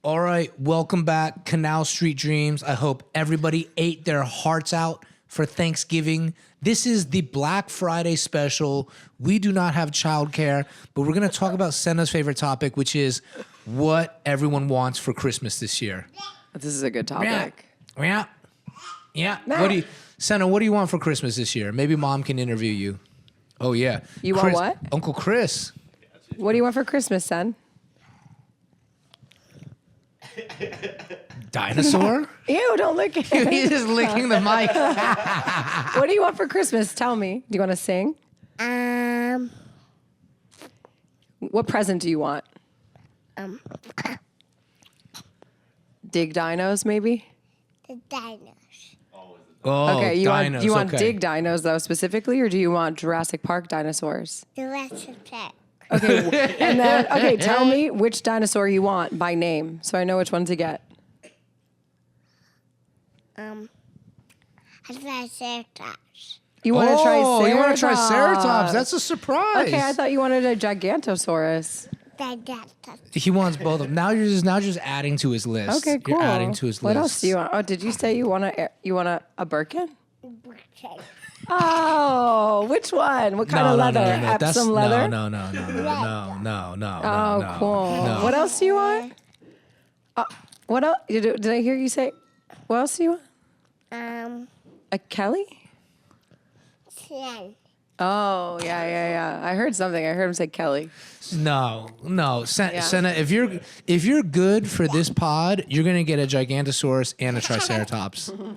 All right, welcome back, Canal Street Dreams. I hope everybody ate their hearts out for Thanksgiving. This is the Black Friday special. We do not have childcare, but we're going to talk about Senna's favorite topic, which is what everyone wants for Christmas this year. This is a good topic. Yeah. Senna, what do you want for Christmas this year? Maybe Mom can interview you. Oh, yeah. You want what? Uncle Chris. What do you want for Christmas, son? Dinosaur? Ew, don't lick it. He's just licking the mic. What do you want for Christmas? Tell me. Do you want to sing? What present do you want? Dig dinos, maybe? The dinos. Oh, Okay, dinos. do you want dig dinos, though, specifically, or do you want Jurassic Park dinosaurs? The rest of that. Okay, and then, tell me which dinosaur you want by name, so I know which one to get. Triceratops. You want to try Ceratops? You want to try Ceratops? That's a surprise. Okay, I thought you wanted a Gigantosaurus. He wants both of them. Now you're just adding to his list. Okay, cool. You're adding to his list. What else do you want? Oh, did you say you want a Birkin? Oh, which one? What kind of leather? Epsom leather? No. Oh, cool. No. What else do you want? What else? Did I hear you say? What else do you want? A Kelly? Senna. Oh, yeah. I heard something. I heard him say Kelly. No. Senna, if you're good for this pod, you're gonna get a Gigantosaurus and a Triceratops. All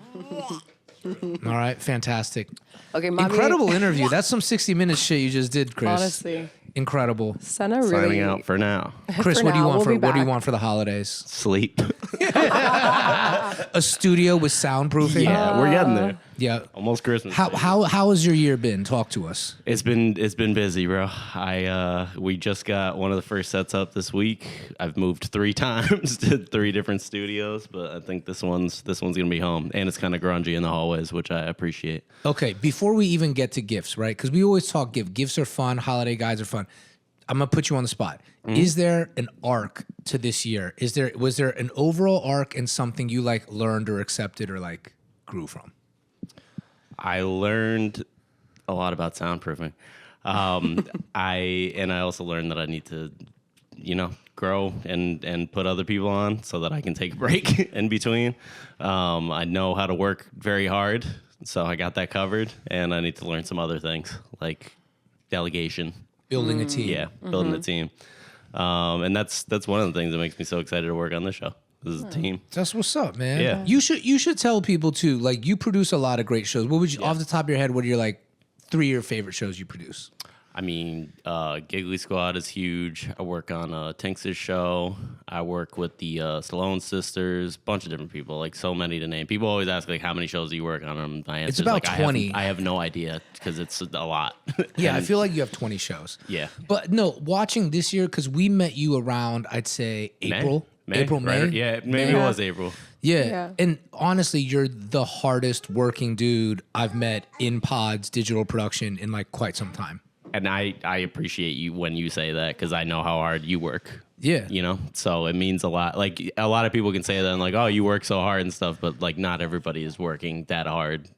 right, fantastic. Okay, Mommy. Incredible interview. That's some 60 Minutes shit you just did, Chris. Honestly. Incredible. Senna really. Signing out for now. Chris, For what do you now, want we'll be what do you back. want for the holidays? Sleep. A studio with soundproofing? Yeah, we're getting there. Yeah. Almost Christmas. How has your year been? Talk to us. It's been busy, bro. We just got one of the first sets up this week. I've moved 3 times to 3 different studios, but I think this one's gonna be home, and it's kind of grungy in the hallways, which I appreciate. Okay, before we even get to gifts, right? Because we always talk gifts are fun, holiday guides are fun. I'm gonna put you on the spot. Mm-hmm. Is there an arc to this year? Was there an overall arc and something you like learned or accepted or like grew from? I learned a lot about soundproofing. I also learned that I need to, grow and put other people on so that I can take a break in between. I know how to work very hard, so I got that covered, and I need to learn some other things like delegation. Building a team. Yeah, building a team. And that's one of the things that makes me so excited to work on this show. This is a team. That's what's up, man. Yeah. You should tell people too, like you produce a lot of great shows. What would you off the top of your head, what are your like 3 of your favorite shows you produce? I mean, Giggly Squad is huge. I work on Tinx's show. I work with the Stallone sisters, bunch of different people, like so many to name. People always ask like, how many shows do you work on? And my answer It's is about like, 20. I have no idea because it's a lot. Yeah, I feel like you have 20 shows. Yeah. But no, watching this year, because we met you around, I'd say April. May? April, May. Right? Yeah, maybe it was April. Yeah. And honestly, you're the hardest working dude I've met in pods digital production in like quite some time. And I appreciate you when you say that because I know how hard you work. Yeah. So it means a lot. Like a lot of people can say that and like, oh, you work so hard and stuff, but like not everybody is working that hard,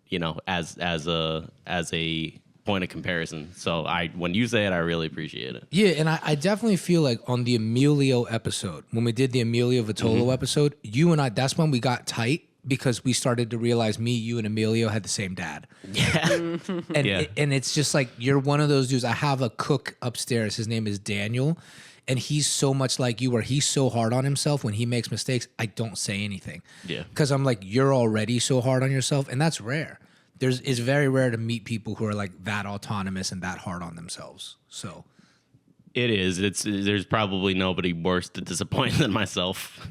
as a point of comparison. So when you say it, I really appreciate it. Yeah, and I definitely feel like on the Emilio episode, when we did the Emilio Vitolo episode, you and I, that's when we got tight because we started to realize you and Emilio had the same dad. Yeah. And it's just like, you're one of those dudes. I have a cook upstairs. His name is Daniel. And he's so much like you where he's so hard on himself when he makes mistakes, I don't say anything. Yeah. Because I'm like, you're already so hard on yourself. And that's rare. It's very rare to meet people who are like that autonomous and that hard on themselves. So it is. There's probably nobody worse to disappoint than myself.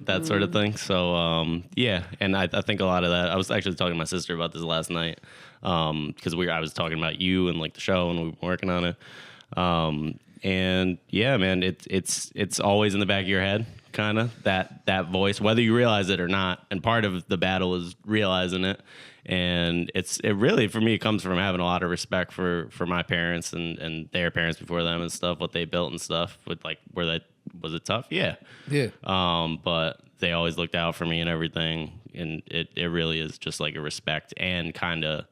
That sort of thing. So, and I think a lot of that, I was actually talking to my sister about this last night because I was talking about you and like the show and we've been working on it. And yeah, man, it's always in the back of your head kind of that voice, whether you realize it or not. And part of the battle is realizing it. And it really, for me, it comes from having a lot of respect for my parents and their parents before them and stuff, what they built and stuff. With like, was it tough? Yeah. Yeah. But they always looked out for me and everything. And it really is just like a respect and kind of,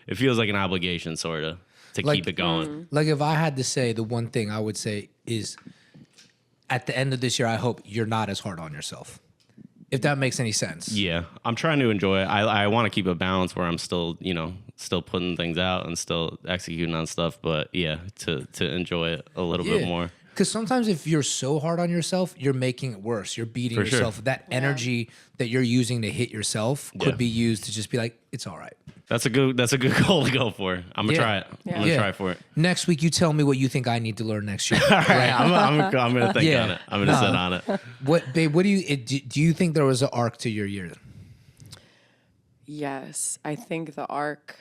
it feels like an obligation sort of to Like- keep it going. Like if I had to say, the one thing I would say is, at the end of this year, I hope you're not as hard on yourself. If that makes any sense. Yeah, I'm trying to enjoy it. I want to keep a balance where I'm still, still putting things out and still executing on stuff. But yeah, to enjoy it a little bit more. Because sometimes if you're so hard on yourself, you're making it worse. You're beating For sure. yourself. That energy that you're using to hit yourself could be used to just be like, it's all right. That's a good goal to go for. I'm gonna try it. I'm gonna try for it. Next week, you tell me what you think I need to learn next year. All right, I'm gonna think on it. I'm gonna sit on it. What, babe? What do you think there was an arc to your year? Yes, I think the arc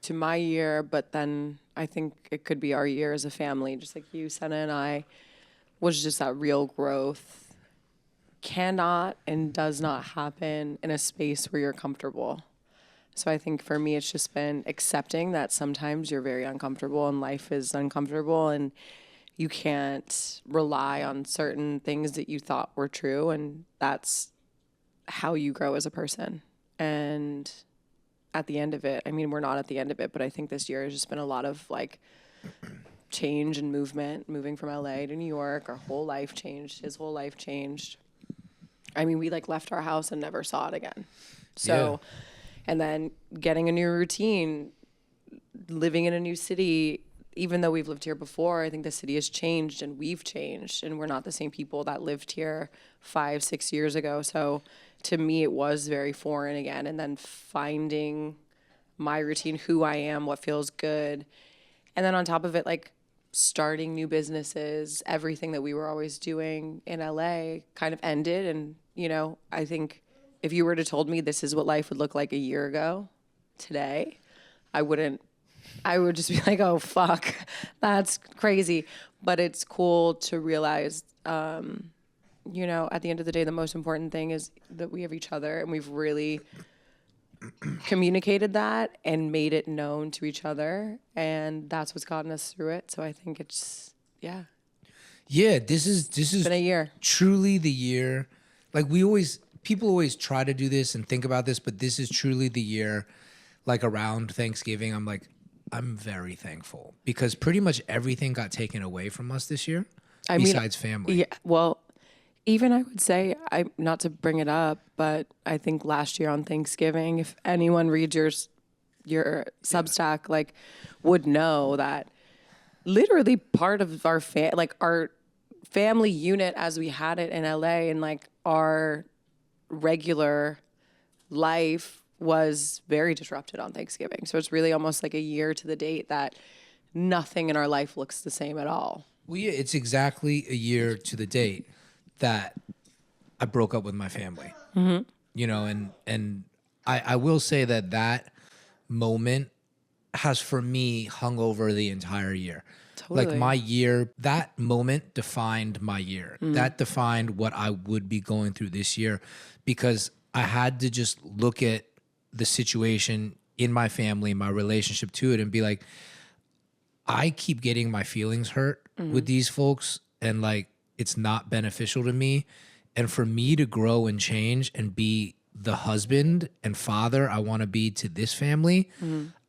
to my year, but then I think it could be our year as a family, just like you, Senna, and I, was just that real growth cannot and does not happen in a space where you're comfortable. So I think for me, it's just been accepting that sometimes you're very uncomfortable and life is uncomfortable and you can't rely on certain things that you thought were true. And that's how you grow as a person. And at the end of it, I mean, we're not at the end of it, but I think this year has just been a lot of like change and movement, moving from LA to New York. Our whole life changed. His whole life changed. I mean, we like left our house and never saw it again. So, and then getting a new routine, living in a new city, even though we've lived here before, I think the city has changed and we've changed and we're not the same people that lived here 5-6 years ago. So to me, it was very foreign again. And then finding my routine, who I am, what feels good. And then on top of it, like starting new businesses, everything that we were always doing in LA kind of ended. And, I think if you were to told me this is what life would look like a year ago today, I would just be like, oh, fuck, that's crazy. But it's cool to realize, at the end of the day, the most important thing is that we have each other and we've really communicated that and made it known to each other. And that's what's gotten us through it. So I think it's, yeah. Yeah, this is Been a year. Truly the year. Like people always try to do this and think about this, but this is truly the year, like around Thanksgiving, I'm very thankful because pretty much everything got taken away from us this year besides family. Yeah, well, even I would say, not to bring it up, but I think last year on Thanksgiving, if anyone reads your Substack, like would know that literally part of our our family unit as we had it in LA and like our regular life was very disrupted on Thanksgiving. So it's really almost like a year to the date that nothing in our life looks the same at all. Well, yeah, it's exactly a year to the date that I broke up with my family. Mm-hmm. And I will say that moment has for me hung over the entire year. Totally. Like my year, that moment defined my year. That defined what I would be going through this year because I had to just look at the situation in my family, my relationship to it, and be like, I keep getting my feelings hurt with these folks, and like it's not beneficial to me. And for me to grow and change and be the husband and father I want to be to this family,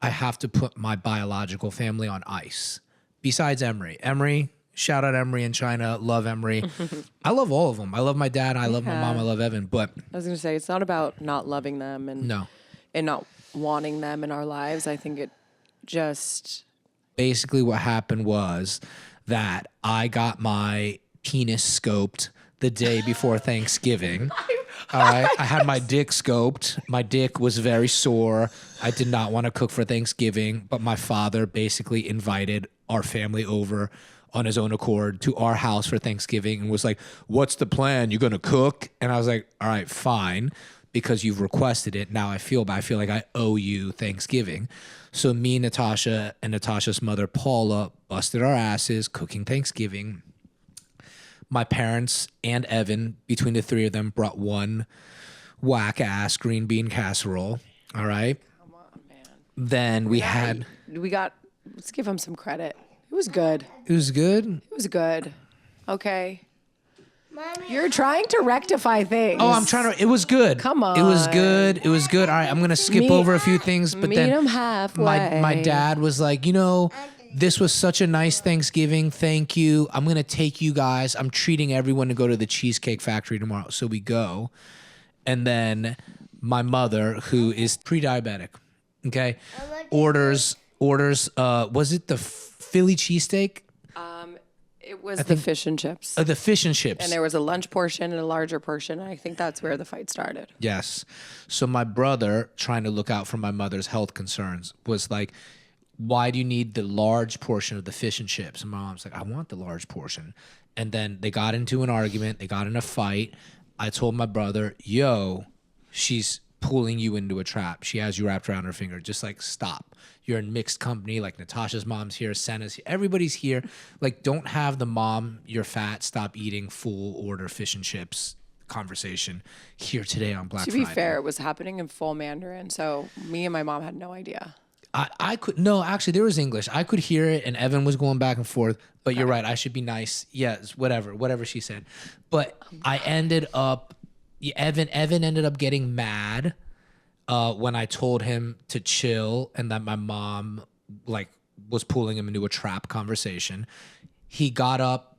I have to put my biological family on ice. Besides Emery, shout out Emery in China, love Emery. I love all of them. I love my dad, I love my mom, I love Evan. But I was going to say, it's not about not loving them and not wanting them in our lives. I think it just... Basically what happened was that I got my penis scoped the day before Thanksgiving. All right. I had my dick scoped. My dick was very sore. I did not want to cook for Thanksgiving, but my father basically invited our family over on his own accord to our house for Thanksgiving and was like, what's the plan? You going to cook? And I was like, all right, fine, because you've requested it. Now I feel bad. I feel like I owe you Thanksgiving. So me, Natasha, and Natasha's mother, Paula, busted our asses cooking Thanksgiving. my parents and Evan, between the three of them, brought one whack ass green bean casserole. All right. Come on, man. Then Let's give him some credit. It was good. it was good. It was good. Okay. You're trying to rectify things. Oh, I'm trying to. It was good. Come It was on. good. It was good. All right, I'm gonna skip over a few things, but Meet then him halfway. my dad was like, this was such a nice Thanksgiving. Thank you. I'm gonna take you guys. I'm treating everyone to go to the Cheesecake Factory tomorrow. So we go, and then my mother, who is pre-diabetic, okay, orders. Was it the Philly cheesesteak? It was the fish and chips. The fish and chips. And there was a lunch portion and a larger portion. And I think that's where the fight started. Yes. So my brother, trying to look out for my mother's health concerns, was like, why do you need the large portion of the fish and chips? And my mom's like, I want the large portion. And then they got into an argument. They got in a fight. I told my brother, yo, she's pulling you into a trap. She has you wrapped around her finger. Just like, stop. You're in mixed company. Like Natasha's mom's here, Senna's here. Everybody's here. Like, don't have the mom, you're fat, stop eating, full order fish and chips conversation here today on Black Friday. To be fair, it was happening in full Mandarin. So me and my mom had no idea. I could, no, actually there was English. I could hear it and Evan was going back and forth, but you're right. I should be nice. Yes, whatever she said. But I ended up, Evan ended up getting mad when I told him to chill and that my mom like was pulling him into a trap conversation. He got up,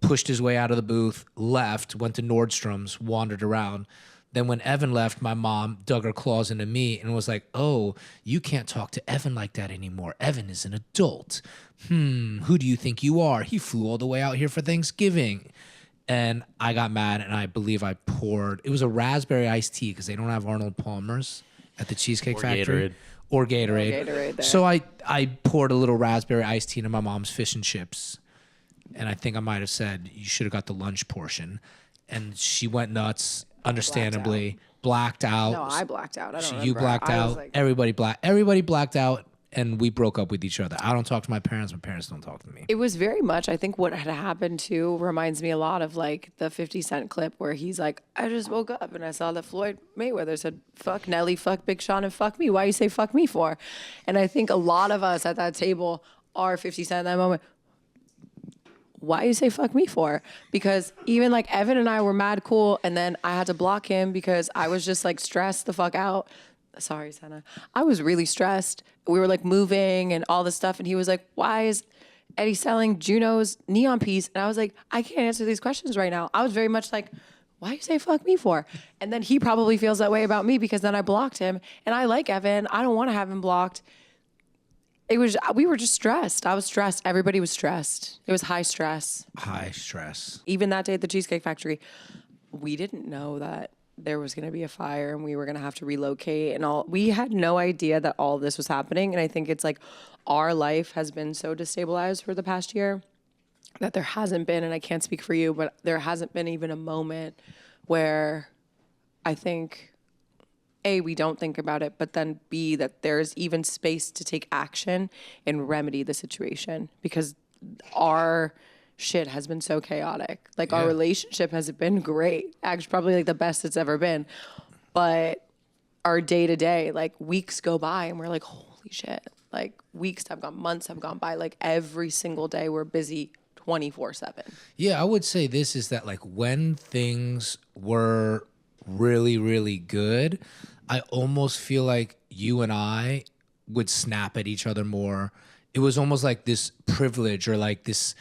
pushed his way out of the booth, left, went to Nordstrom's, wandered around. Then when Evan left, my mom dug her claws into me and was like, oh, you can't talk to Evan like that anymore. Evan is an adult. Who do you think you are? He flew all the way out here for Thanksgiving. And I got mad, and I believe I poured, it was a raspberry iced tea because they don't have Arnold Palmer's at the Cheesecake Factory. Gatorade. Or Gatorade. Gatorade there. So I poured a little raspberry iced tea into my mom's fish and chips. And I think I might have said, you should have got the lunch portion. And she went nuts, understandably, blacked out. No, I blacked out. I don't You remember. blacked I was out. like- Everybody blacked out, and we broke up with each other. I don't talk to my parents. My parents don't talk to me. It was very much, I think what had happened too reminds me a lot of like the 50 Cent clip where he's like, I just woke up and I saw that Floyd Mayweather said, fuck Nelly, fuck Big Sean, and fuck me. Why you say fuck me for? And I think a lot of us at that table are 50 Cent in that moment. Why you say fuck me for? Because even like Evan and I were mad cool, and then I had to block him because I was just like stressed the fuck out. Sorry, Senna. I was really stressed. We were like moving and all this stuff, and he was like, why is Eddie selling Juno's neon piece? And I was like, I can't answer these questions right now. I was very much like, why you say fuck me for? And then he probably feels that way about me because then I blocked him, and I like Evan. I don't want to have him blocked. We were just stressed. I was stressed. Everybody was stressed. It was high stress. High stress. Even that day at the Cheesecake Factory, we didn't know that there was going to be a fire and we were going to have to relocate and all. We had no idea that all of this was happening. And I think it's like our life has been so destabilized for the past year that there hasn't been, and I can't speak for you, but there hasn't been even a moment where I think A, we don't think about it, but then B, that there's even space to take action and remedy the situation because our shit has been so chaotic. Like our relationship has been great. Actually, probably like the best it's ever been. But our day to day, like weeks go by and we're like, holy shit. Like weeks have gone, months have gone by. Like every single day we're busy 24/7. Yeah, I would say this is that like when things were really, really good, I almost feel like you and I would snap at each other more. It was almost like this privilege or like this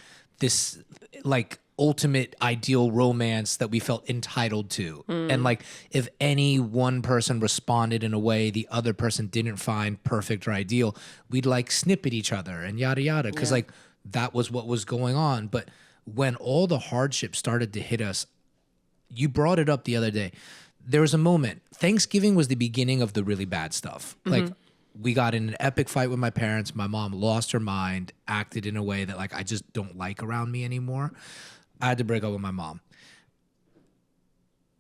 like ultimate ideal romance that we felt entitled to. And like if any one person responded in a way the other person didn't find perfect or ideal, we'd like snip at each other and yada yada. Cause like that was what was going on. But when all the hardship started to hit us, you brought it up the other day. There was a moment. Thanksgiving was the beginning of the really bad stuff. Like we got in an epic fight with my parents. My mom lost her mind, acted in a way that like I just don't like around me anymore. I had to break up with my mom.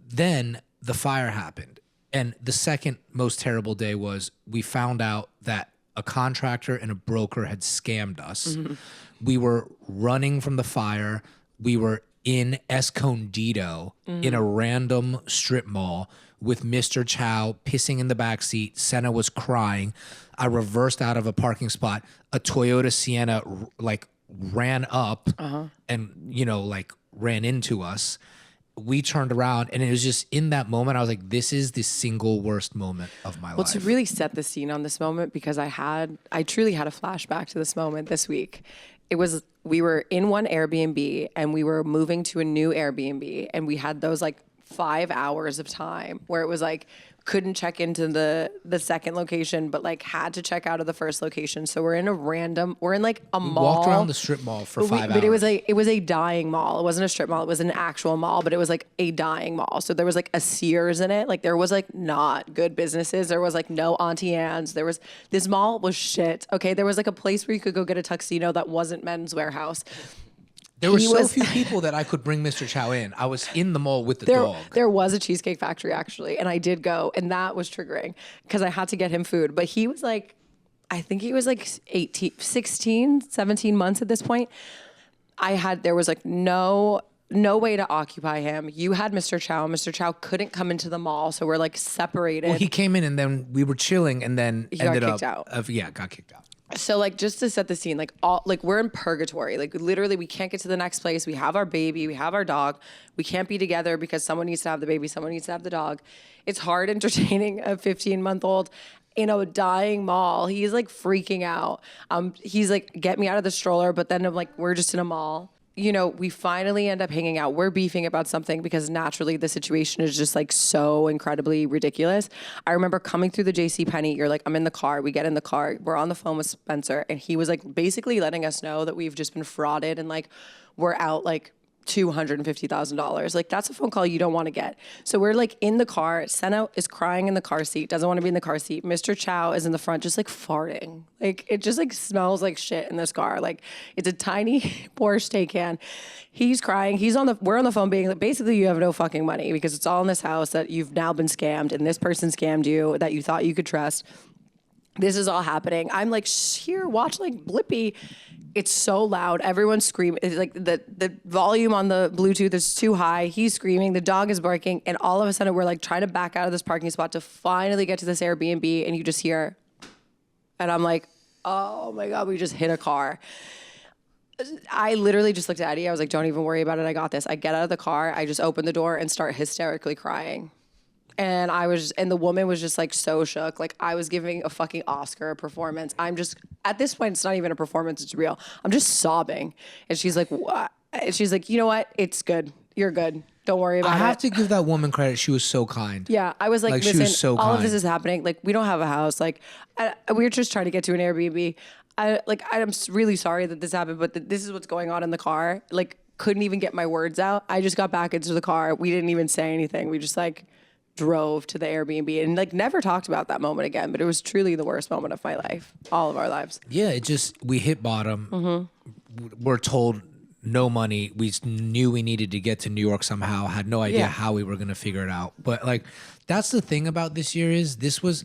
Then the fire happened. And the second most terrible day was we found out that a contractor and a broker had scammed us. We were running from the fire. We were in Escondido in a random strip mall with Mr. Chow pissing in the back seat. Senna was crying. I reversed out of a parking spot. A Toyota Sienna like ran up and, you know, like ran into us. We turned around and it was just in that moment, I was like, this is the single worst moment of my life. Well, to really set the scene on this moment, because I truly had a flashback to this moment this week. We were in one Airbnb and we were moving to a new Airbnb, and we had those like 5 hours of time where it was like, couldn't check into the second location, but like had to check out of the first location. So we're in like a mall. Walked around the strip mall for 5 hours. But it was a dying mall. It wasn't a strip mall. It was an actual mall, but it was like a dying mall. So there was like a Sears in it. Like there was like not good businesses. There was like no Auntie Anne's. This mall was shit. Okay. There was like a place where you could go get a tuxedo that wasn't Men's Warehouse. There were so few people that I could bring Mr. Chow in. I was in the mall with the dog. There was a Cheesecake Factory, actually, and I did go, and that was triggering because I had to get him food. But he was like, I think he was like 16, 17 months at this point. There was like no way to occupy him. You had Mr. Chow. Mr. Chow couldn't come into the mall, so we're like separated. Well, he came in and then we were chilling and then he ended got kicked up. out. Got kicked out. So like just to set the scene, like we're in purgatory. Like literally we can't get to the next place. We have our baby, we have our dog. We can't be together because someone needs to have the baby, someone needs to have the dog. It's hard entertaining a 15-month-old in a dying mall. He's like freaking out. He's like, get me out of the stroller, but then I'm like, we're just in a mall. You know, we finally end up hanging out. We're beefing about something because naturally the situation is just like so incredibly ridiculous. I remember coming through the JCPenney. You're like, I'm in the car. We get in the car. We're on the phone with Spencer. And he was like basically letting us know that we've just been frauded and like we're out like $250,000. Like that's a phone call you don't want to get. So we're like in the car. Senna is crying in the car seat, doesn't want to be in the car seat. Mr. Chow is in the front just like farting. Like it just like smells like shit in this car. Like it's a tiny Porsche Taycan. He's crying. We're on the phone being like, basically you have no fucking money because it's all in this house that you've now been scammed and this person scammed you that you thought you could trust. This is all happening. I'm like, here, watch like Blippi. It's so loud. Everyone's screaming. It's like the volume on the Bluetooth is too high. He's screaming. The dog is barking. And all of a sudden, we're like trying to back out of this parking spot to finally get to this Airbnb. And you just hear, and I'm like, oh my God, we just hit a car. I literally just looked at Eddie. I was like, don't even worry about it. I got this. I get out of the car. I just open the door and start hysterically crying. And the woman was just like so shook. Like I was giving a fucking Oscar performance. I'm just, at this point, it's not even a performance, it's real. I'm just sobbing. And she's like, what? And she's like, you know what? It's good. You're good. Don't worry about it. I have to give that woman credit. She was so kind. Yeah. I was like Like, she listen, was so all of kind. this is happening. Like we don't have a house. Like we're just trying to get to an Airbnb. I'm really sorry that this happened, but this is what's going on in the car. Like couldn't even get my words out. I just got back into the car. We didn't even say anything. We just like drove to the Airbnb and like never talked about that moment again, but it was truly the worst moment of my life, all of our lives. Yeah, we hit bottom. We're told no money. We knew we needed to get to New York somehow. Had no idea how we were going to figure it out. But like, that's the thing about this year is this was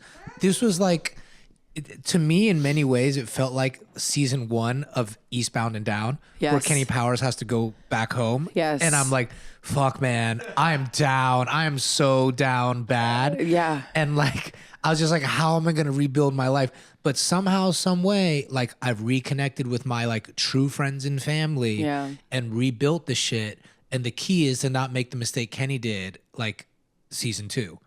like, to me, in many ways, it felt like season 1 of Eastbound and Down, where Yes. Kenny Powers has to go back home. Yes. And I'm like, fuck, man, I am down. I am so down bad. Yeah. And like, I was just like, how am I going to rebuild my life? But somehow, some way, like I've reconnected with my like true friends and family and rebuilt the shit. And the key is to not make the mistake Kenny did, like season 2.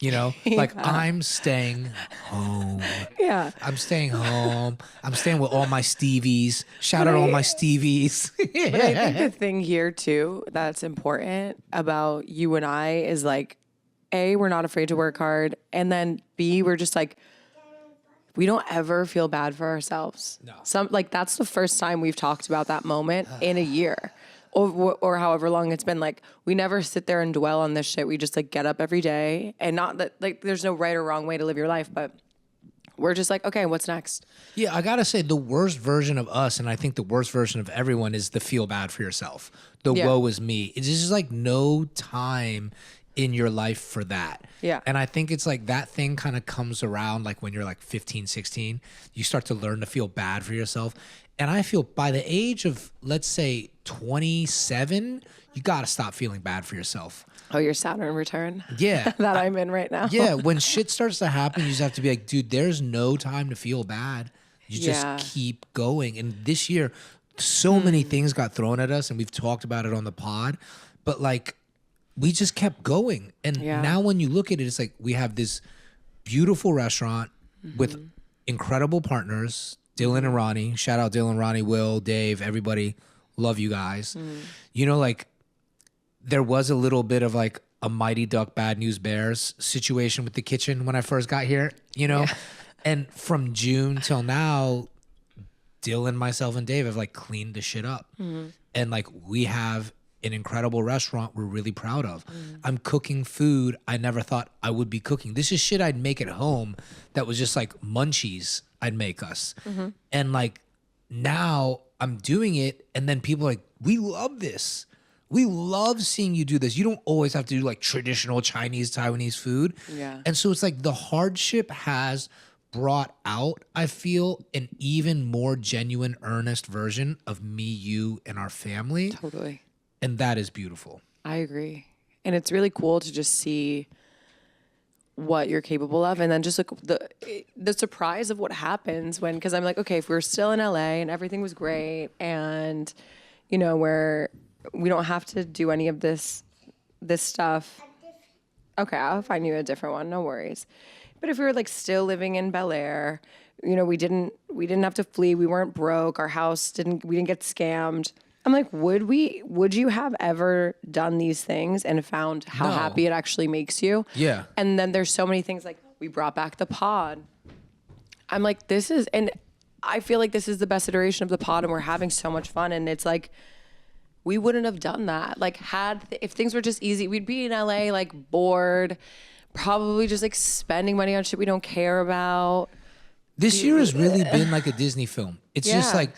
You know, like I'm staying home. Yeah. I'm staying home. I'm staying with all my Stevies. Shout out all my Stevies. But I think the thing here too that's important about you and I is like, A, we're not afraid to work hard. And then B, we're just like, we don't ever feel bad for ourselves. No. That's the first time we've talked about that moment in a year. Or however long it's been. Like we never sit there and dwell on this shit. We just like get up every day, and not that like there's no right or wrong way to live your life, but we're just like, okay, what's next? Yeah, I gotta say the worst version of us, and I think the worst version of everyone, is the feel bad for yourself. The woe is me. It's just like no time in your life for that. Yeah. And I think it's like that thing kind of comes around like when you're like 15, 16, you start to learn to feel bad for yourself. And I feel by the age of, let's say 27, you got to stop feeling bad for yourself. Oh, your Saturn return? Yeah. That I'm in right now. Yeah. When shit starts to happen, you just have to be like, dude, there's no time to feel bad. You just keep going. And this year, so many things got thrown at us, and we've talked about it on the pod, but like we just kept going. And now when you look at it, it's like we have this beautiful restaurant with incredible partners, Dylan and Ronnie. Shout out Dylan, Ronnie, Will, Dave, everybody. Love you guys. You know, like there was a little bit of like a Mighty Duck Bad News Bears situation with the kitchen when I first got here, you know? And from June till now, Dylan, myself, and Dave have like cleaned the shit up. And like we have an incredible restaurant we're really proud of. I'm cooking food I never thought I would be cooking. This is shit I'd make at home that was just like munchies I'd make us. And like now I'm doing it, and then people are like, we love this. We love seeing you do this. You don't always have to do like traditional Chinese, Taiwanese food. Yeah. And so it's like the hardship has brought out, I feel, an even more genuine, earnest version of me, you, and our family. Totally. And that is beautiful. I agree. And it's really cool to just see what you're capable of, and then just like the surprise of what happens when, because I'm like, okay, if we're still in LA and everything was great, and you know, where we don't have to do any of this stuff. Okay, I'll find you a different one, no worries. But if we were like still living in Bel Air, you know, we didn't have to flee, we weren't broke, our house we didn't get scammed. I'm like, would you have ever done these things and found how happy it actually makes you? Yeah. And then there's so many things like we brought back the pod. I'm like, and I feel like this is the best iteration of the pod, and we're having so much fun. And it's like, we wouldn't have done that. Like if things were just easy, we'd be in LA like bored, probably just like spending money on shit we don't care about. This year has really been like a Disney film. It's just like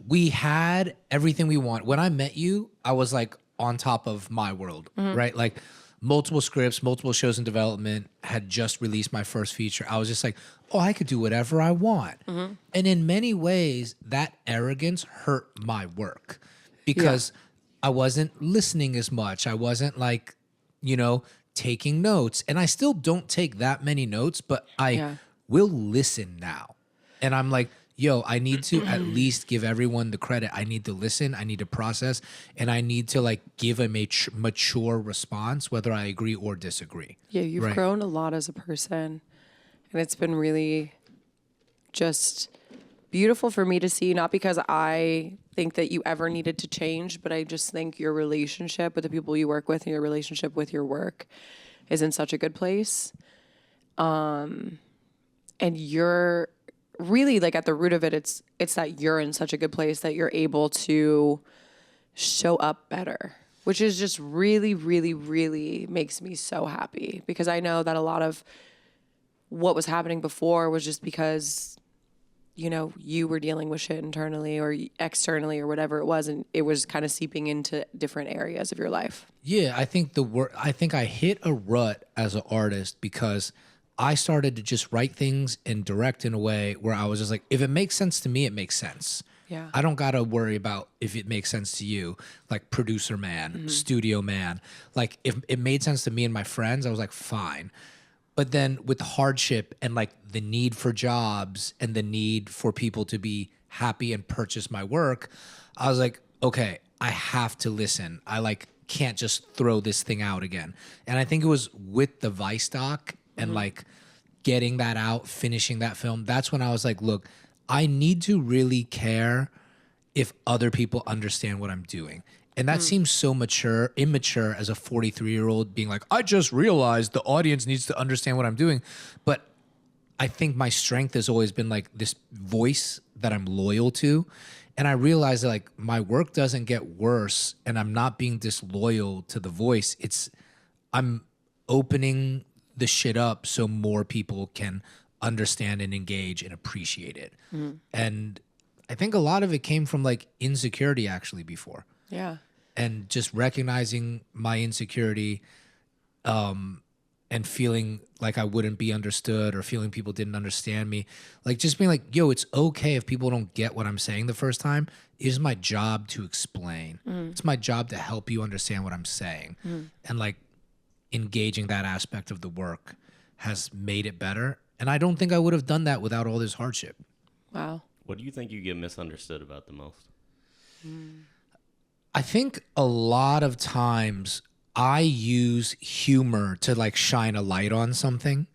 we had everything we want. When I met you, I was like on top of my world, right? Like multiple scripts, multiple shows in development, had just released my first feature. I was just like, oh, I could do whatever I want. And in many ways, that arrogance hurt my work because I wasn't listening as much. I wasn't like, you know, taking notes. And I still don't take that many notes, but I will listen now. And I'm like, yo, I need to at least give everyone the credit. I need to listen, I need to process, and I need to like give a mature response, whether I agree or disagree. Yeah, you've grown a lot as a person, and it's been really just beautiful for me to see, not because I think that you ever needed to change, but I just think your relationship with the people you work with and your relationship with your work is in such a good place. And you're really like at the root of it, it's that you're in such a good place that you're able to show up better, which is just really, really, really makes me so happy, because I know that a lot of what was happening before was just because, you know, you were dealing with shit internally or externally or whatever it was, and it was kind of seeping into different areas of your life. Yeah, I think I hit a rut as an artist because I started to just write things and direct in a way where I was just like, if it makes sense to me, it makes sense. Yeah. I don't got to worry about if it makes sense to you, like producer man, studio man. Like if it made sense to me and my friends, I was like, fine. But then with the hardship and like the need for jobs and the need for people to be happy and purchase my work, I was like, okay, I have to listen. I like can't just throw this thing out again. And I think it was with the Vice doc and like getting that out, finishing that film, that's when I was like, look, I need to really care if other people understand what I'm doing. And that seems so immature as a 43-year-old being like, I just realized the audience needs to understand what I'm doing. But I think my strength has always been like this voice that I'm loyal to. And I realized that like my work doesn't get worse and I'm not being disloyal to the voice. I'm opening the shit up so more people can understand and engage and appreciate it. And I think a lot of it came from like insecurity actually before. Yeah. And just recognizing my insecurity and feeling like I wouldn't be understood or feeling people didn't understand me. Like just being like, yo, it's okay if people don't get what I'm saying the first time. It is my job to explain. It's my job to help you understand what I'm saying. And like engaging that aspect of the work has made it better. And I don't think I would have done that without all this hardship. Wow. What do you think you get misunderstood about the most? I think a lot of times I use humor to like shine a light on something,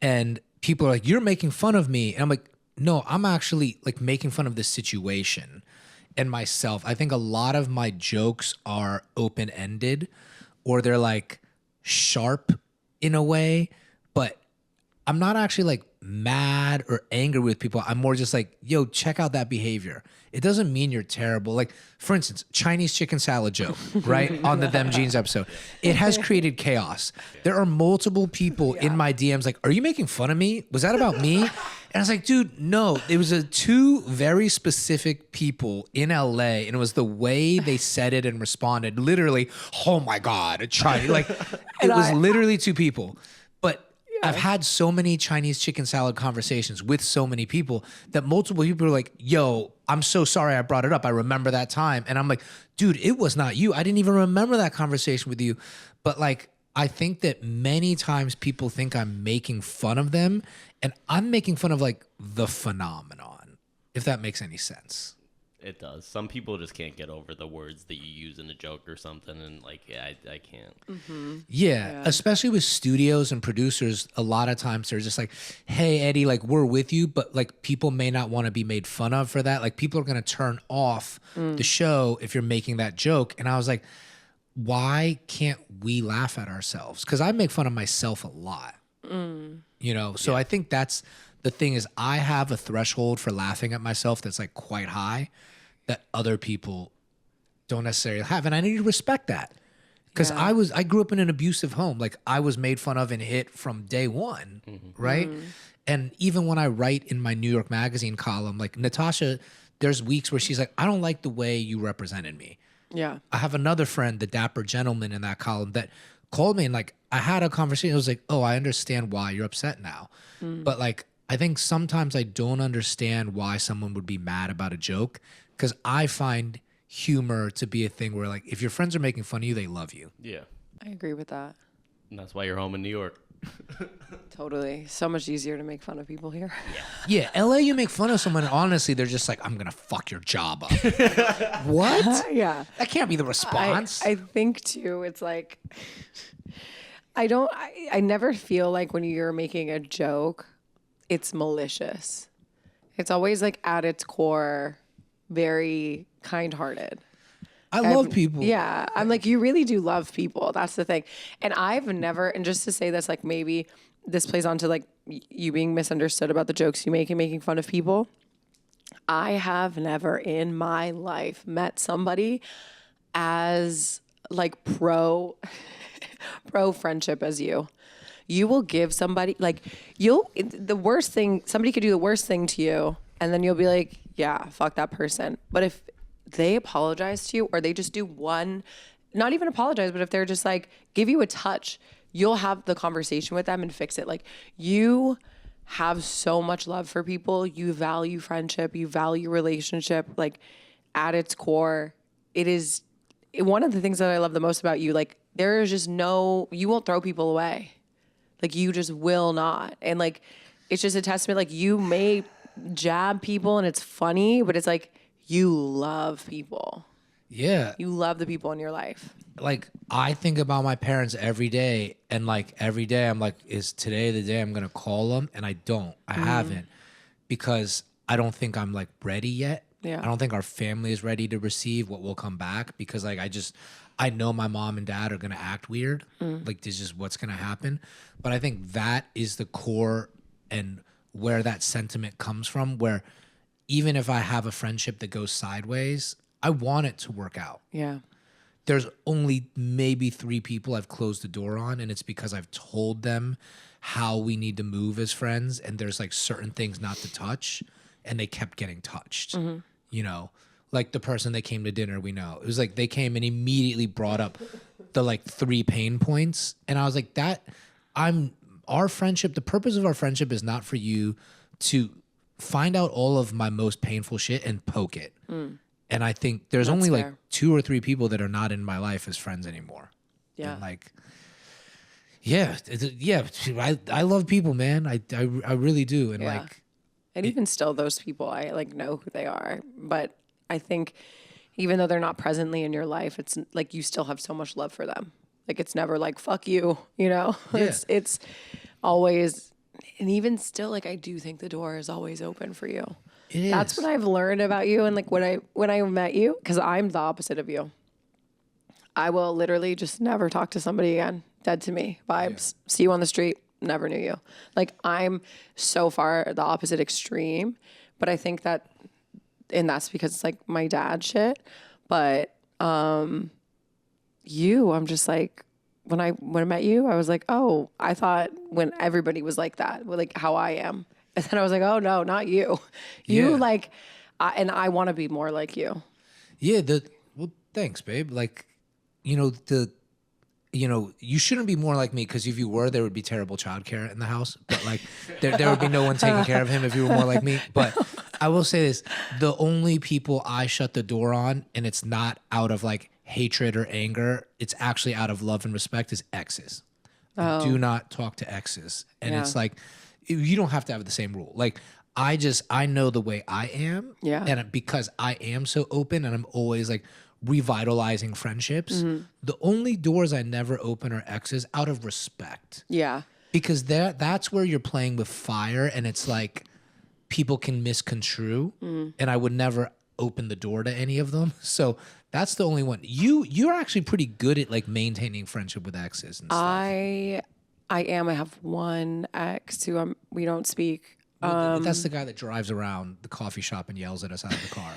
and people are like, you're making fun of me. And I'm like, no, I'm actually like making fun of this situation and myself. I think a lot of my jokes are open-ended, or they're like sharp in a way, but I'm not actually like mad or angry with people. I'm more just like, yo, check out that behavior. It doesn't mean you're terrible. Like, for instance, Chinese chicken salad joke, right? On the Them Jeans episode. It has created chaos. There are multiple people in my DMs like, are you making fun of me? Was that about me? And I was like, dude, no. It was two very specific people in LA, and it was the way they said it and responded. Literally, oh my God, a Chinese. Like, it was literally two people. But I've had so many Chinese chicken salad conversations with so many people that multiple people are like, yo, I'm so sorry I brought it up. I remember that time. And I'm like, dude, it was not you. I didn't even remember that conversation with you. But like, I think that many times people think I'm making fun of them, and I'm making fun of like the phenomenon, if that makes any sense. It does. Some people just can't get over the words that you use in a joke or something, and like, yeah, I can't. Yeah, especially with studios and producers, a lot of times they're just like, hey, Eddie, like, we're with you, but like people may not want to be made fun of for that. Like, people are going to turn off the show if you're making that joke. And I was like, why can't we laugh at ourselves? Because I make fun of myself a lot, you know? So I think that's the thing, is I have a threshold for laughing at myself that's like quite high that other people don't necessarily have. And I need to respect that. Because I grew up in an abusive home. Like, I was made fun of and hit from day one, right? And even when I write in my New York Magazine column, like Natasha, there's weeks where she's like, I don't like the way you represented me. Yeah. I have another friend, the dapper gentleman in that column, that called me and like I had a conversation. I was like, oh, I understand why you're upset now. But like, I think sometimes I don't understand why someone would be mad about a joke, because I find humor to be a thing where like if your friends are making fun of you, they love you. Yeah. I agree with that. And that's why you're home in New York. Totally. So much easier to make fun of people here. Yeah, LA, you make fun of someone and honestly they're just like, I'm gonna fuck your job up. What? Yeah. That can't be the response. I think too, it's like, I never feel like when you're making a joke, it's malicious. It's always like at its core, very kind-hearted. I love people. Yeah. I'm like, you really do love people. That's the thing. And I've never, and just to say this, like maybe this plays on to like you being misunderstood about the jokes you make and making fun of people. I have never in my life met somebody as like pro friendship as you. You will give somebody like the worst thing, somebody could do the worst thing to you and then you'll be like, yeah, fuck that person. But if they apologize to you or they just do one, not even apologize, but if they're just like, give you a touch, you'll have the conversation with them and fix it. Like, you have so much love for people. You value friendship. You value relationship. Like, at its core, it is one of the things that I love the most about you. Like, there is just you won't throw people away. Like, you just will not. And like, it's just a testament. Like, you may jab people and it's funny, but it's like, you love people. Yeah. You love the people in your life. Like, I think about my parents every day, and like every day I'm like, is today the day I'm going to call them? And I don't. I haven't, because I don't think I'm like ready yet. Yeah. I don't think our family is ready to receive what will come back, because like I know my mom and dad are going to act weird. Like, this is what's going to happen. But I think that is the core and where that sentiment comes from, where even if I have a friendship that goes sideways, I want it to work out. Yeah. There's only maybe 3 people I've closed the door on, and it's because I've told them how we need to move as friends, and there's like certain things not to touch, and they kept getting touched. You know, like the person that came to dinner, we know. It was like they came and immediately brought up the like 3 pain points. And I was like, our friendship, the purpose of our friendship is not for you to find out all of my most painful shit and poke it. And I think there's only like fair. 2 or 3 people that are not in my life as friends anymore. Yeah. And like, yeah, I love people, man. I really do. And Yeah. like, And even still, those people, I like know who they are. But I think even though they're not presently in your life, it's like you still have so much love for them. Like it's never like, fuck you, you know? Yeah. It's always, and even still, like I do think the door is always open for you. it That's is. what I've learned about you. And like when I met you, because I'm the opposite of you. I will literally just never talk to somebody again. Dead to me. Vibes. See you on the street. Never knew you. Like I'm so far the opposite extreme. But I think that, and that's because it's like my dad shit. But you, I'm just like, when I met you, I was like, oh, I thought when everybody was like that, like how I am. And then I was like, oh no, not you. You Yeah. like, and I want to be more like you. Yeah, well, thanks, babe. Like, you shouldn't be more like me because if you were, there would be terrible childcare in the house. But like, there would be no one taking care of him if you were more like me. But I will say this: the only people I shut the door on, and it's not out of like hatred or anger, it's actually out of love and respect, is exes. I do not talk to exes, and Yeah. it's like you don't have to have the same rule. Like I know the way I am, Yeah. and because I am so open, and I'm always like revitalizing friendships. The only doors I never open are exes out of respect, Yeah. because that's where you're playing with fire, and it's like people can misconstrue, and I would never open the door to any of them. So that's the only one. You're actually pretty good at like maintaining friendship with exes and stuff. I am. I have one ex who we don't speak. That's the guy that drives around the coffee shop and yells at us out of the car.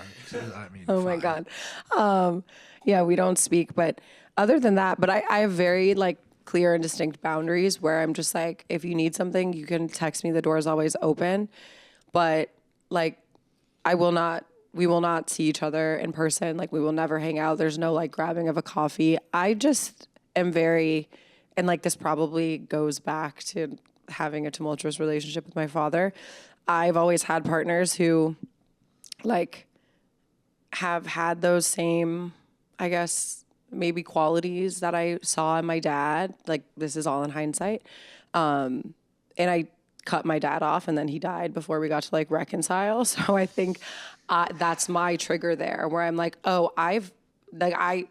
I mean, Oh my fine. God. Yeah, we don't speak. But other than that, but I have very like clear and distinct boundaries where I'm just like, if you need something, you can text me. The door is always open. But like, we will not see each other in person. Like we will never hang out. There's no like grabbing of a coffee. I just am very, and like this probably goes back to having a tumultuous relationship with my father. I've always had partners who like have had those same, I guess, maybe qualities that I saw in my dad. Like this is all in hindsight. And I cut my dad off and then he died before we got to like reconcile. So I think that's my trigger there where I'm like, oh, I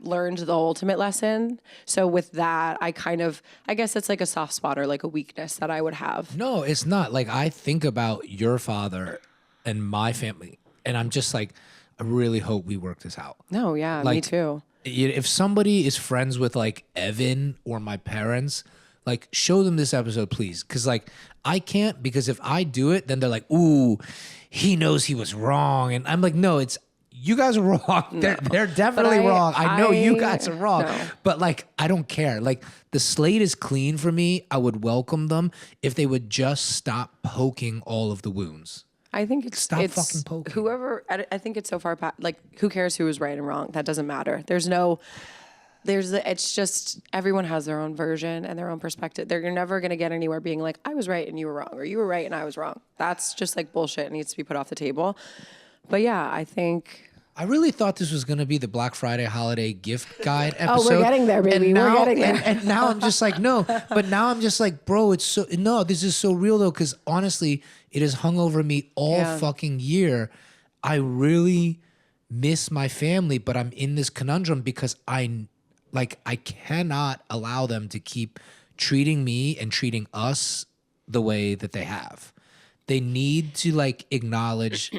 learned the ultimate lesson. So with that, I guess it's like a soft spot or like a weakness that I would have. No, it's not. Like I think about your father and my family, and I'm just like, I really hope we work this out. No, yeah, me Like, too. If somebody is friends with like Evan or my parents, like show them this episode, please. Cause like I can't, because if I do it, then they're like, ooh, he knows he was wrong. And I'm like, no, you guys are wrong. They're definitely wrong. I know you guys are wrong. No. But like, I don't care. Like the slate is clean for me. I would welcome them if they would just stop poking all of the wounds. I think it's Stop fucking poking. Whoever. I think it's so far past. Like, who cares who was right and wrong? That doesn't matter. It's just everyone has their own version and their own perspective. You're never gonna get anywhere being like, I was right and you were wrong, or you were right and I was wrong. That's just like bullshit. It needs to be put off the table. But yeah, I think. I really thought this was going to be the Black Friday holiday gift guide episode. Oh, we're getting there, baby. We're getting there. And now I'm just like, no. But now I'm just like, bro, this is so real though, because honestly, it has hung over me all fucking year. I really miss my family, but I'm in this conundrum because I cannot allow them to keep treating me and treating us the way that they have. They need to like acknowledge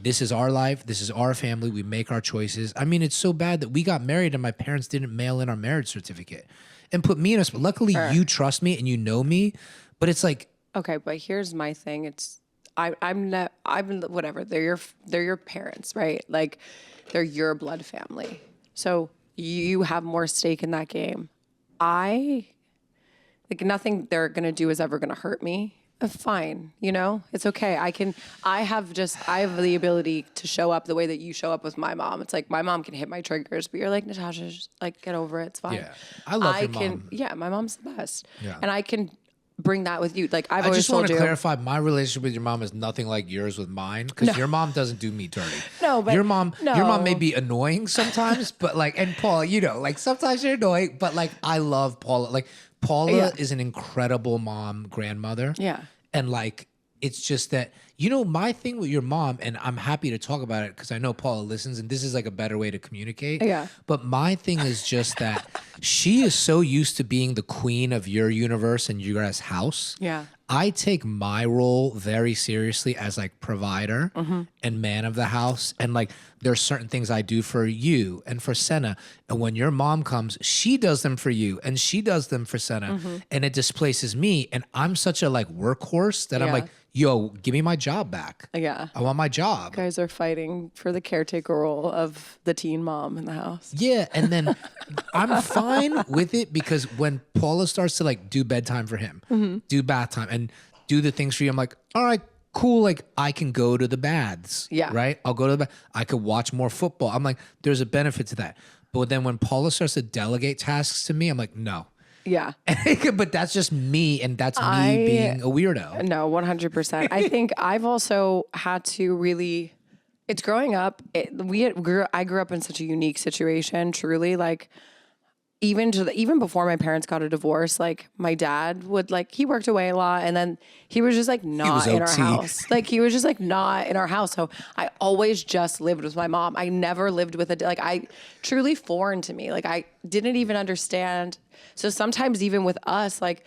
this is our life, this is our family, we make our choices. I mean, it's so bad that we got married and my parents didn't mail in our marriage certificate and put me in a spot. Luckily, you trust me and you know me, but it's like, Okay, but here's my thing. I'm whatever. They're your parents, right? Like they're your blood family. So you have more stake in that game. Nothing they're gonna do is ever gonna hurt me. fine, you know, it's okay. I have the ability to show up the way that you show up with my mom. It's like my mom can hit my triggers, but you're like, Natasha, just like get over it. It's fine. Yeah. I love your mom. Yeah, my mom's the best. Yeah. And I can bring that with you. Like I've I always just want told to you. clarify, my relationship with your mom is nothing like yours with mine, because your mom doesn't do me dirty. No, but your mom may no. be annoying sometimes, but like, and Paula, you know, like sometimes you're annoying, but like I love Paula. Like Paula Yeah. is an incredible mom, grandmother. Yeah. And like, it's just that, you know, my thing with your mom, and I'm happy to talk about it because I know Paula listens, and this is like a better way to communicate. Yeah. But my thing is just that she is so used to being the queen of your universe and your guys' house. Yeah. I take my role very seriously as like provider and man of the house. And like there's certain things I do for you and for Senna. And when your mom comes, she does them for you and she does them for Senna. And it displaces me. And I'm such a like workhorse that I'm Yeah. like, yo, give me my job back. Yeah. I want my job. Guys are fighting for the caretaker role of the teen mom in the house. Yeah, and then I'm fine with it because when Paula starts to like do bedtime for him, do bath time, and do the things for you, I'm like, all right, cool. Like I can go to the baths. Yeah. Right? I'll go to the bath. I could watch more football. I'm like, there's a benefit to that. But then when Paula starts to delegate tasks to me, I'm like, no. Yeah. But that's just me, and that's me being a weirdo. No, 100%. I think I've also had to really, it's growing up. I grew up in such a unique situation, truly. Like, even before my parents got a divorce, like my dad would he worked away a lot, and then he was just like not in our OT. house. Like he was just like not in our house. So I always just lived with my mom. I never lived with I truly foreign to me. Like I didn't even understand. So sometimes even with us, like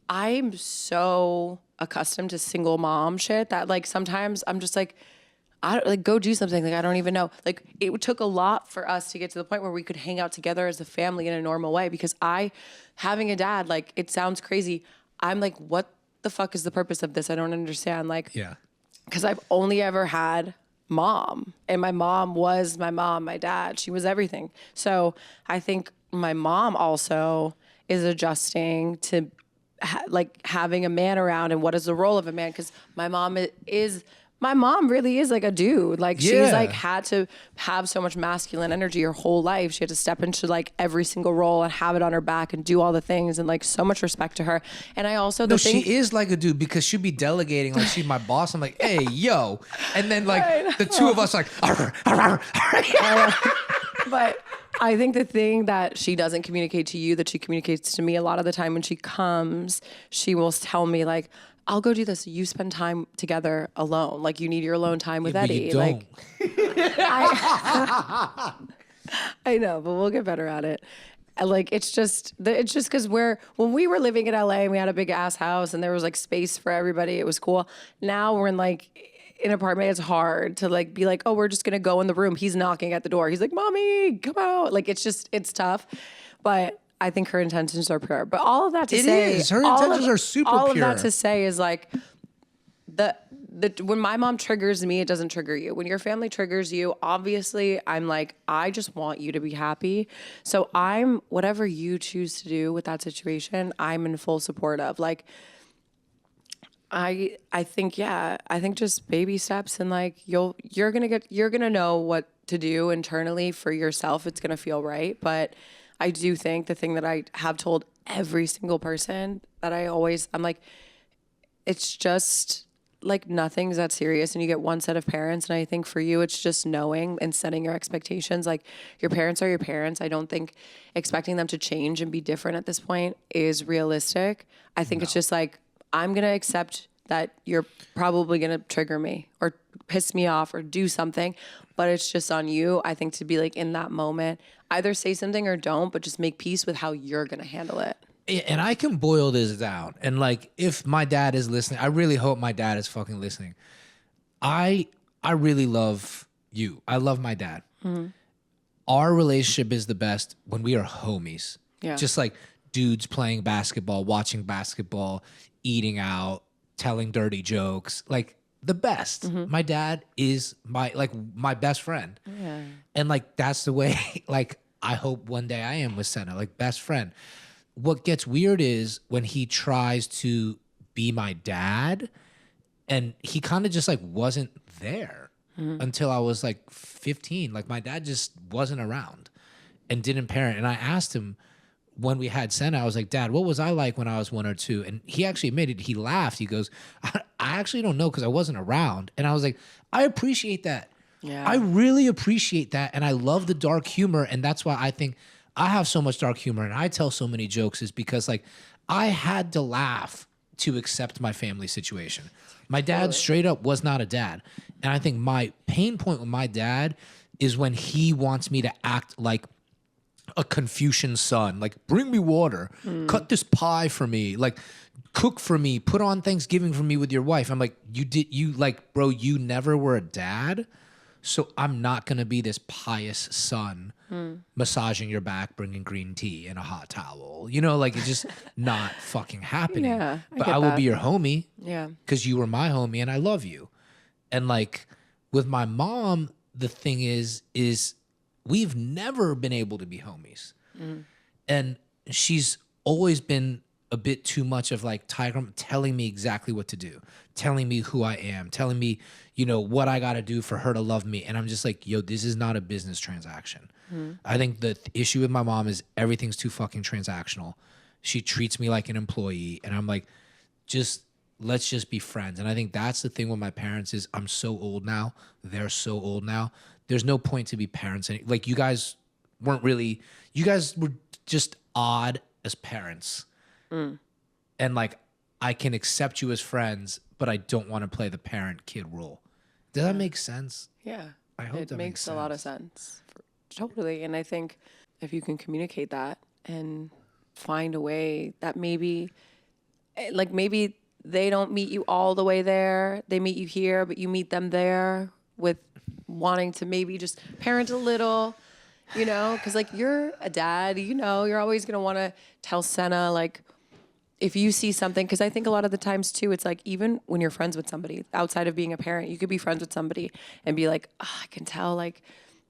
I'm so accustomed to single mom shit that like sometimes I'm just like, I don't like go do something. Like I don't even know. Like it took a lot for us to get to the point where we could hang out together as a family in a normal way. Because having a dad, like it sounds crazy. I'm like, what the fuck is the purpose of this? I don't understand. Like, Yeah. because I've only ever had mom, and my mom was my mom, my dad. She was everything. So I think my mom also is adjusting to having a man around and what is the role of a man. Because my mom really is like a dude. Like she's Yeah. like had to have so much masculine energy her whole life. She had to step into like every single role and have it on her back and do all the things, and like so much respect to her. And I also She is like a dude because she'd be delegating like she's my boss. I'm like, hey, yo. And then like the two of us like, arr, arr, arr, arr. But I think the thing that she doesn't communicate to you that she communicates to me a lot of the time when she comes, she will tell me like, I'll go do this. You spend time together alone. Like you need your alone time with But Eddie. you don't. Like I know, but we'll get better at it. Like it's just because when we were living in LA and we had a big ass house and there was like space for everybody, it was cool. Now we're in like an apartment. It's hard to like be like, oh, we're just gonna go in the room. He's knocking at the door. He's like, mommy, come out. Like it's tough, but I think her intentions are pure. But all of that to say, Her intentions are super all pure. of that to say is like when my mom triggers me, it doesn't trigger you. When your family triggers you, obviously I'm like, I just want you to be happy. So whatever you choose to do with that situation, I'm in full support of. Like, I think just baby steps, and like you're gonna know what to do internally for yourself. It's gonna feel right. But I do think the thing that I have told every single person that I'm like, it's just like nothing's that serious, and you get one set of parents. And I think for you, it's just knowing and setting your expectations. Like your parents are your parents. I don't think expecting them to change and be different at this point is realistic. I think it's just like, I'm going to accept that you're probably going to trigger me or piss me off or do something, but it's just on you, I think, to be like in that moment, either say something or don't, but just make peace with how you're going to handle it. And I can boil this down. And like, if my dad is listening, I really hope my dad is fucking listening. I really love you. I love my dad. Mm-hmm. Our relationship is the best when we are homies. Yeah. Just like dudes playing basketball, watching basketball, eating out, telling dirty jokes, like the best. Mm-hmm. My dad is my best friend. Yeah. And like, that's the way, like, I hope one day I am with Senna, like best friend. What gets weird is when he tries to be my dad. And he kind of just like wasn't there until I was like 15. Like my dad just wasn't around and didn't parent. And I asked him when we had Senna, I was like, Dad, what was I like when I was 1 or 2? And he actually admitted, he laughed. He goes, I actually don't know because I wasn't around. And I was like, I appreciate that. Yeah. I really appreciate that. And I love the dark humor. And that's why I think I have so much dark humor and I tell so many jokes is because like I had to laugh to accept my family situation. My dad straight up was not a dad. And I think my pain point with my dad is when he wants me to act like a Confucian son, like bring me water, cut this pie for me, like cook for me, put on Thanksgiving for me with your wife. I'm like, bro, you never were a dad. So I'm not going to be this pious son massaging your back, bringing green tea and a hot towel. You know, like it's just not fucking happening. Yeah, but I will be your homie. Yeah. Because you were my homie and I love you. And like with my mom, the thing is we've never been able to be homies. And she's always been a bit too much of like Tiger telling me exactly what to do, telling me who I am, telling me, you know, what I got to do for her to love me. And I'm just like, yo, this is not a business transaction. I think the issue with my mom is everything's too fucking transactional. She treats me like an employee. And I'm like, let's just be friends. And I think that's the thing with my parents is I'm so old now. They're so old now. There's no point to be parents. Like you guys were just odd as parents. And like, I can accept you as friends, but I don't want to play the parent-kid role. Does that make sense? Yeah. I hope that makes a lot of sense. Totally. And I think if you can communicate that and find a way that maybe they don't meet you all the way there. They meet you here, but you meet them there with wanting to maybe just parent a little, you know, because like you're a dad, you know, you're always going to want to tell Senna, like, if you see something, because I think a lot of the times too, it's like even when you're friends with somebody outside of being a parent, you could be friends with somebody and be like, I can tell like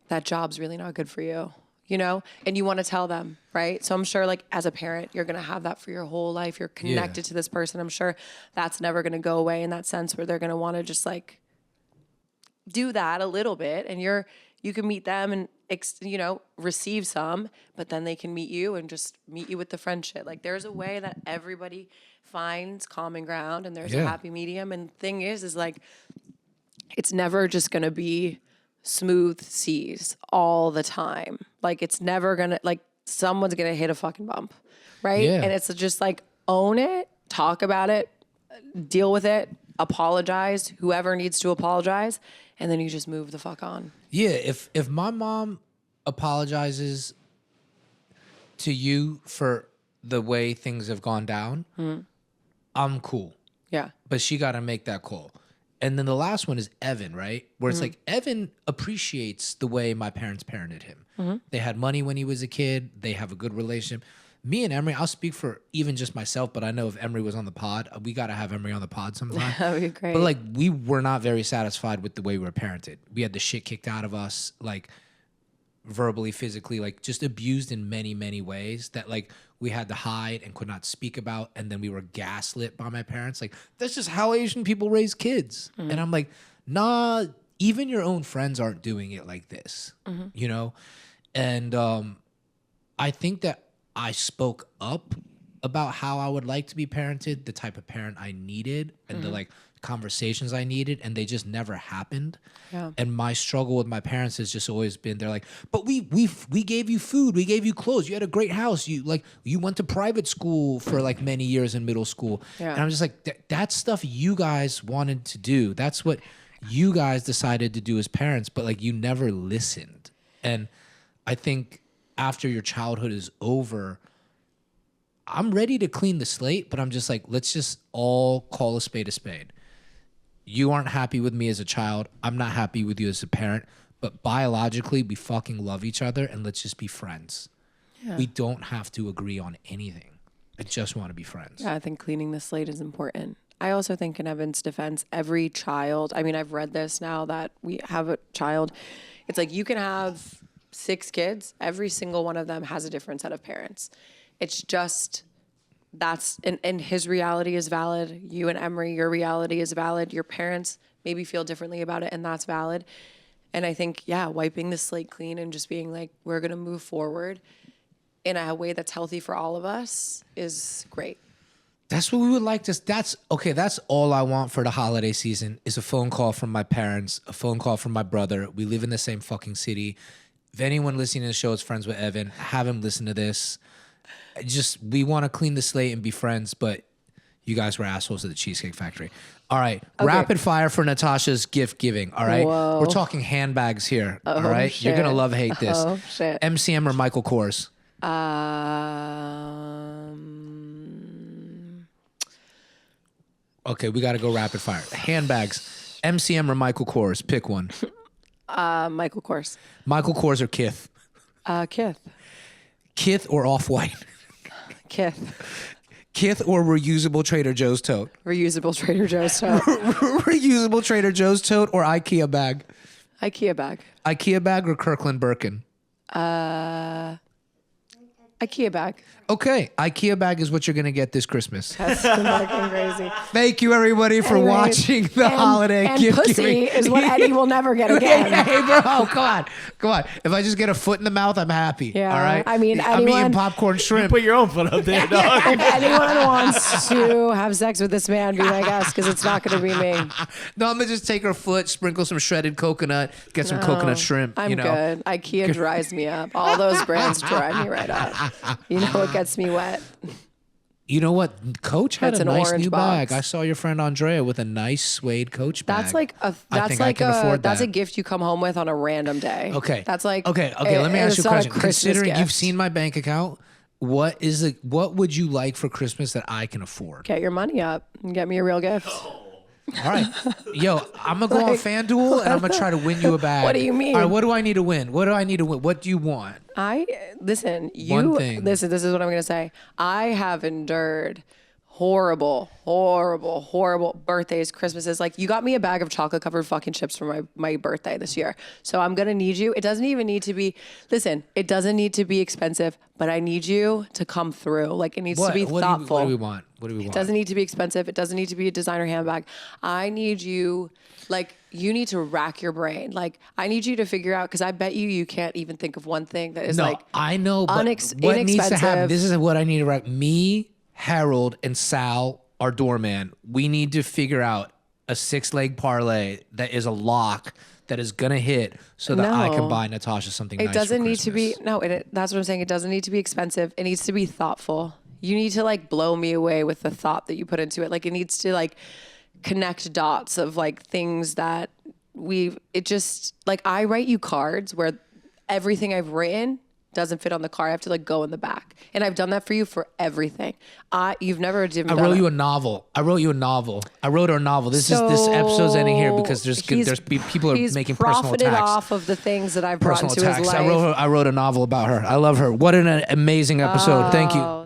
that job's really not good for you, you know, and you want to tell them, right? So I'm sure like as a parent, you're going to have that for your whole life. You're connected to this person. I'm sure that's never going to go away in that sense where they're going to want to just like do that a little bit. And you can meet them and, you know, receive some, but then they can meet you and just meet you with the friendship. Like there's a way that everybody finds common ground and there's a happy medium. And the thing is like, it's never just going to be smooth seas all the time. Like it's never going to, like someone's going to hit a fucking bump, right? Yeah. And it's just like own it, talk about it, deal with it, apologize, whoever needs to apologize, and then you just move the fuck on. Yeah, if my mom apologizes to you for the way things have gone down, I'm cool. Yeah. But she got to make that call. And then the last one is Evan, right? Where it's like Evan appreciates the way my parents parented him. They had money when he was a kid. They have a good relationship. Me and Emery, I'll speak for even just myself, but I know if Emery was on the pod, we got to have Emery on the pod sometime. That would be great. But like, we were not very satisfied with the way we were parented. We had the shit kicked out of us, like verbally, physically, like just abused in many, many ways that like we had to hide and could not speak about. And then we were gaslit by my parents. Like, that's just how Asian people raise kids. And I'm like, nah, even your own friends aren't doing it like this, you know? And I think that I spoke up about how I would like to be parented, the type of parent I needed, and the like conversations I needed, and they just never happened. Yeah. And my struggle with my parents has just always been, they're like, but we gave you food, we gave you clothes, you had a great house, you went to private school for like many years in middle school. Yeah. And I'm just like, that's stuff you guys wanted to do. That's what you guys decided to do as parents, but like you never listened. And I think after your childhood is over, I'm ready to clean the slate, but I'm just like, let's just all call a spade a spade. You aren't happy with me as a child. I'm not happy with you as a parent, but biologically we fucking love each other and let's just be friends. Yeah. We don't have to agree on anything. I just want to be friends. Yeah, I think cleaning the slate is important. I also think in Evan's defense, every child, I mean, I've read this now that we have a child. It's like you can have 6 kids. Every single one of them has a different set of parents. It's just and his reality is valid. You and Emery, your reality is valid. Your parents maybe feel differently about it, and that's valid. And I think, wiping the slate clean and just being like, we're going to move forward in a way that's healthy for all of us is great. That's what we would like to. That's all I want for the holiday season is a phone call from my parents, a phone call from my brother. We live in the same fucking city. If anyone listening to the show is friends with Evan, have him listen to this. We want to clean the slate and be friends, but you guys were assholes at the Cheesecake Factory. All right. Okay. Rapid fire for Natasha's gift giving. All right. Whoa. We're talking handbags here. All right. Shit. You're going to love hate this. Oh, shit. MCM or Michael Kors? Okay. We got to go rapid fire. Handbags. MCM or Michael Kors? Pick one. Michael Kors. Michael Kors or Kith? Kith. Kith or Off-White? Kith. Kith or reusable Trader Joe's tote? Reusable Trader Joe's tote. Reusable Trader Joe's tote or IKEA bag? IKEA bag. IKEA bag or Kirkland Birkin? IKEA bag. Okay, IKEA bag is what you're going to get this Christmas. That's fucking crazy. Thank you, everybody, for watching the holiday gift pussy giving. is what Eddie will never get again. Hey, bro, come on. If I just get a foot in the mouth, I'm happy. Yeah, all right. I mean, I'm anyone- eating popcorn shrimp. Put your own foot up there, dog. If anyone wants to have sex with this man, be my guest, because it's not going to be me. No, I'm gonna just take her foot, sprinkle some shredded coconut, get some coconut shrimp. I'm good. IKEA dries me up. All those brands dry me right up. You know what gets me wet? You know what? Coach had That's a an nice orange new box. bag. I saw your friend Andrea with a nice suede Coach bag. That's like a I think I can afford that's that. a gift you come home with on a random day. Okay. That's like okay. Let me ask you a it's not question. Christmas Considering you've gift. seen my bank account, what would you like for Christmas that I can afford? Get your money up and get me a real gift. All right, yo, I'm gonna go on FanDuel and I'm gonna try to win you a bag. What do you mean? All right, what do I need to win? What do you want? Listen, One thing. this is what I'm gonna say. I have endured horrible birthdays, Christmases. Like, you got me a bag of chocolate covered fucking chips for my birthday this year. So I'm gonna need you. It doesn't even need to be, listen, it doesn't need to be expensive, but I need you to come through. Like, it needs to be thoughtful. What do we want? It doesn't need to be expensive. It doesn't need to be a designer handbag. I need you, like, you need to rack your brain. Like, I need you to figure out, because I bet you can't even think of one thing that is No, like, I know, but what needs to inexpensive. happen? This is what I need to write. Me, Harold, and Sal, our doorman. We need to figure out a 6-leg parlay that is a lock that is gonna hit, so that I can No. buy Natasha something. Nice It doesn't for need to be, Christmas. that's what I'm saying. It doesn't need to be expensive. It needs to be thoughtful. You need to, like, blow me away with the thought that you put into it. Like, it needs to, like, connect dots of, like, things that I write you cards where everything I've written doesn't fit on the card. I have to, like, go in the back. And I've done that for you for everything. You've never done I wrote you a novel. I wrote her a novel. This episode's ending here because people are making personal profited attacks. off of the things that I've brought Personal into his attacks. life. I wrote a novel about her. I love her. What an amazing episode. Thank you.